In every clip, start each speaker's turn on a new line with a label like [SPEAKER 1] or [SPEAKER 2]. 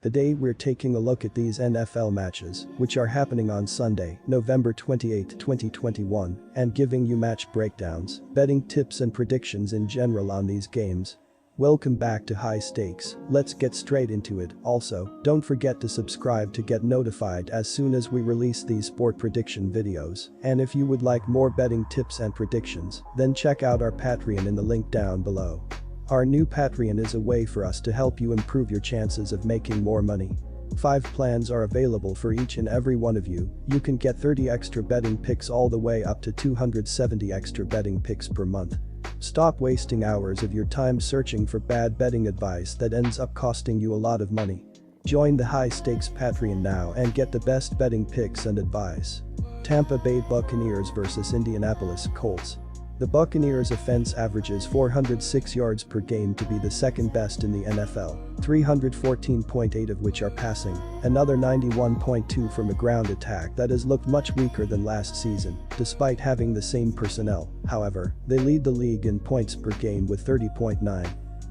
[SPEAKER 1] Today we're taking a look at these NFL matches, which are happening on Sunday, November 28, 2021, and giving you match breakdowns, betting tips and predictions in general on these games. Welcome back to High Stakes, let's get straight into it. Also, don't forget to subscribe to get notified as soon as we release these sport prediction videos. And if you would like more betting tips and predictions, then check out our Patreon in the link down below. Our new Patreon is a way for us to help you improve your chances of making more money. 5 plans are available for each and every one of you. You can get 30 extra betting picks all the way up to 270 extra betting picks per month. Stop wasting hours of your time searching for bad betting advice that ends up costing you a lot of money. Join the High Stakes Patreon now and get the best betting picks and advice. Tampa Bay Buccaneers vs Indianapolis Colts. The Buccaneers' offense averages 406 yards per game to be the second best in the NFL, 314.8 of which are passing, another 91.2 from a ground attack that has looked much weaker than last season, despite having the same personnel. However, they lead the league in points per game with 30.9.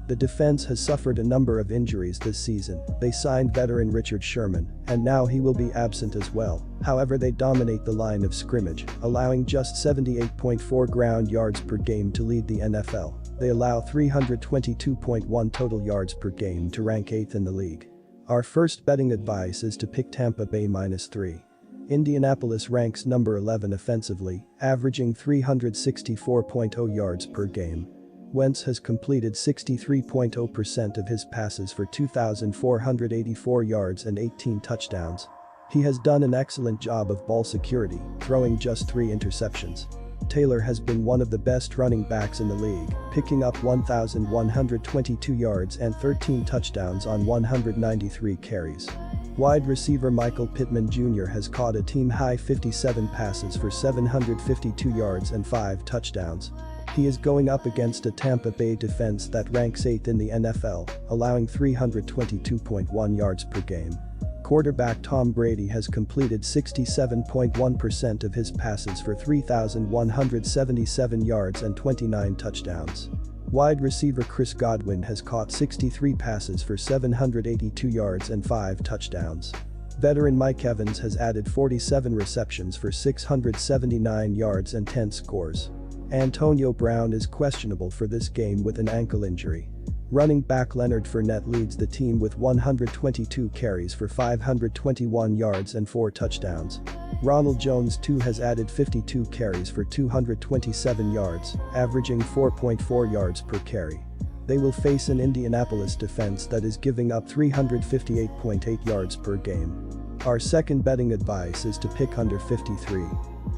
[SPEAKER 1] The defense has suffered a number of injuries this season. They signed veteran Richard Sherman, and now he will be absent as well. However, they dominate the line of scrimmage, allowing just 78.4 ground yards per game to lead the NFL. They allow 322.1 total yards per game to rank 8th in the league. Our first betting advice is to pick Tampa Bay -3. Indianapolis ranks number 11 offensively, averaging 364.0 yards per game. Wentz has completed 63.0% of his passes for 2,484 yards and 18 touchdowns. He has done an excellent job of ball security, throwing just 3 interceptions. Taylor has been one of the best running backs in the league, picking up 1,122 yards and 13 touchdowns on 193 carries. Wide receiver Michael Pittman Jr. has caught a team-high 57 passes for 752 yards and 5 touchdowns. He is going up against a Tampa Bay defense that ranks 8th in the NFL, allowing 322.1 yards per game. Quarterback Tom Brady has completed 67.1% of his passes for 3,177 yards and 29 touchdowns. Wide receiver Chris Godwin has caught 63 passes for 782 yards and 5 touchdowns. Veteran Mike Evans has added 47 receptions for 679 yards and 10 scores. Antonio Brown is questionable for this game with an ankle injury. Running back Leonard Fournette leads the team with 122 carries for 521 yards and 4 touchdowns. Ronald Jones too has added 52 carries for 227 yards, averaging 4.4 yards per carry. They will face an Indianapolis defense that is giving up 358.8 yards per game. Our second betting advice is to pick under 53.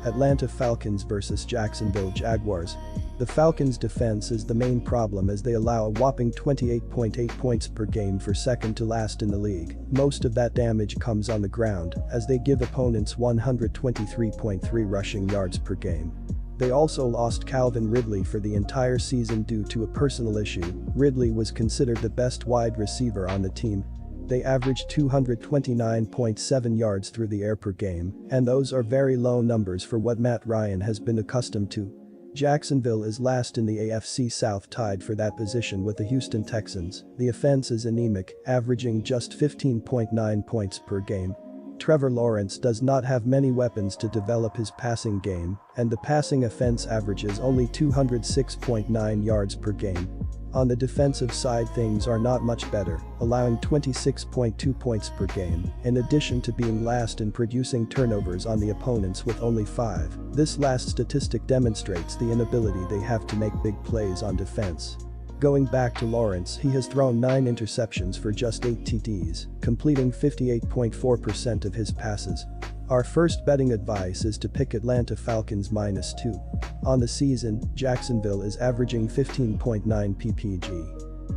[SPEAKER 1] Atlanta Falcons vs Jacksonville Jaguars. The Falcons' defense is the main problem as they allow a whopping 28.8 points per game for second to last in the league. Most of that damage comes on the ground as they give opponents 123.3 rushing yards per game. They also lost Calvin Ridley for the entire season due to a personal issue. Ridley was considered the best wide receiver on the team. They averaged 229.7 yards through the air per game, and those are very low numbers for what Matt Ryan has been accustomed to. Jacksonville is last in the AFC South, tied for that position with the Houston Texans. The offense is anemic, averaging just 15.9 points per game. Trevor Lawrence does not have many weapons to develop his passing game, and the passing offense averages only 206.9 yards per game. On the defensive side, things are not much better, allowing 26.2 points per game, in addition to being last in producing turnovers on the opponents with only 5. This last statistic demonstrates the inability they have to make big plays on defense. Going back to Lawrence, he has thrown 9 interceptions for just 8 TDs, completing 58.4% of his passes. Our first betting advice is to pick Atlanta Falcons -2. On the season, Jacksonville is averaging 15.9 ppg.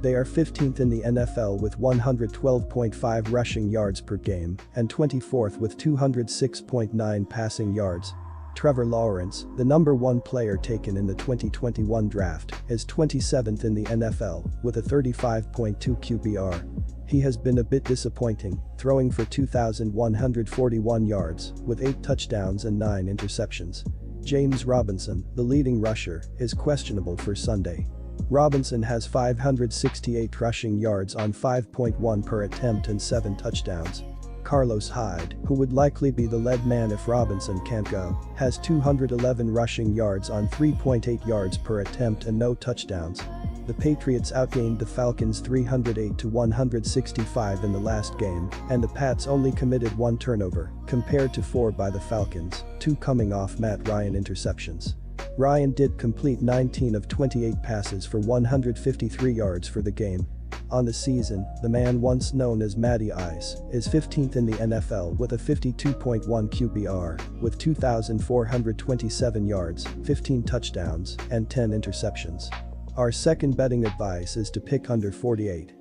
[SPEAKER 1] They are 15th in the NFL with 112.5 rushing yards per game and 24th with 206.9 passing yards. Trevor Lawrence, the number 1 player taken in the 2021 draft, is 27th in the NFL with a 35.2 QBR. He has been a bit disappointing, throwing for 2,141 yards with 8 touchdowns and 9 interceptions. James Robinson, the leading rusher, is questionable for Sunday. Robinson has 568 rushing yards on 5.1 per attempt and 7 touchdowns. Carlos Hyde, who would likely be the lead man if Robinson can't go, has 211 rushing yards on 3.8 yards per attempt and no touchdowns. The Patriots outgained the Falcons 308-165 in the last game, and the Pats only committed 1 turnover, compared to 4 by the Falcons, 2 coming off Matt Ryan interceptions. Ryan did complete 19 of 28 passes for 153 yards for the game. On the season, the man once known as Matty Ice is 15th in the NFL with a 52.1 QBR, with 2,427 yards, 15 touchdowns, and 10 interceptions. Our second betting advice is to pick under 48.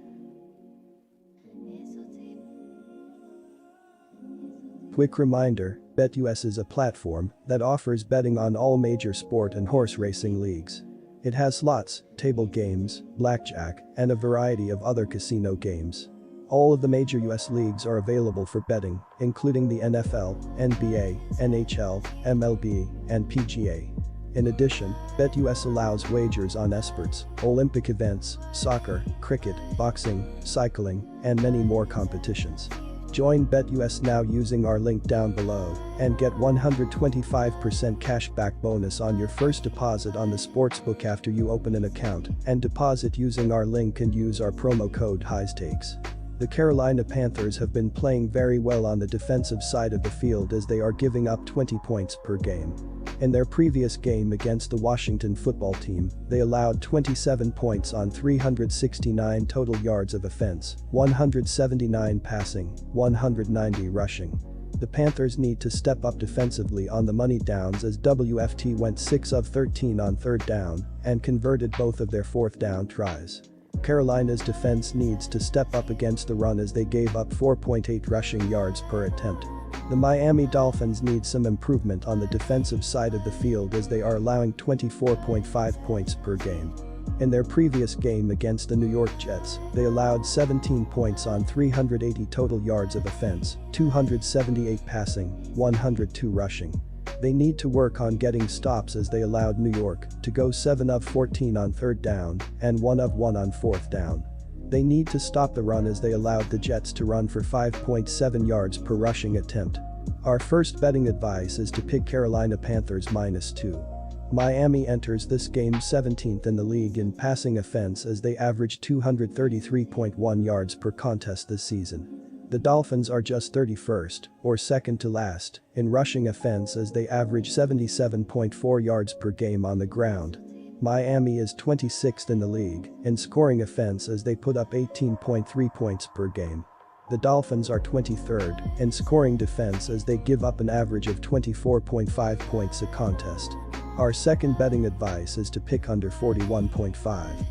[SPEAKER 1] Quick reminder, BetUS is a platform that offers betting on all major sport and horse racing leagues. It has slots, table games, blackjack, and a variety of other casino games. All of the major US leagues are available for betting, including the NFL, NBA, NHL, MLB, and PGA. In addition, BetUS allows wagers on esports, Olympic events, soccer, cricket, boxing, cycling, and many more competitions. Join BetUS now using our link down below and get 125% cashback bonus on your first deposit on the sportsbook after you open an account and deposit using our link and use our promo code HIGHSTAKES. The Carolina Panthers have been playing very well on the defensive side of the field as they are giving up 20 points per game. In their previous game against the Washington football team, they allowed 27 points on 369 total yards of offense, 179 passing, 190 rushing. The Panthers need to step up defensively on the money downs as WFT went 6 of 13 on 3rd down and converted both of their 4th down tries. Carolina's defense needs to step up against the run as they gave up 4.8 rushing yards per attempt. The Miami Dolphins need some improvement on the defensive side of the field as they are allowing 24.5 points per game. In their previous game against the New York Jets, they allowed 17 points on 380 total yards of offense, 278 passing, 102 rushing. They need to work on getting stops as they allowed New York to go 7 of 14 on 3rd down and 1 of 1 on 4th down. They need to stop the run as they allowed the Jets to run for 5.7 yards per rushing attempt. Our first betting advice is to pick Carolina Panthers -2. Miami enters this game 17th in the league in passing offense as they average 233.1 yards per contest this season. The Dolphins are just 31st, or second to last, in rushing offense as they average 77.4 yards per game on the ground. Miami is 26th in the league in scoring offense as they put up 18.3 points per game. The Dolphins are 23rd in scoring defense as they give up an average of 24.5 points a contest. Our second betting advice is to pick under 41.5.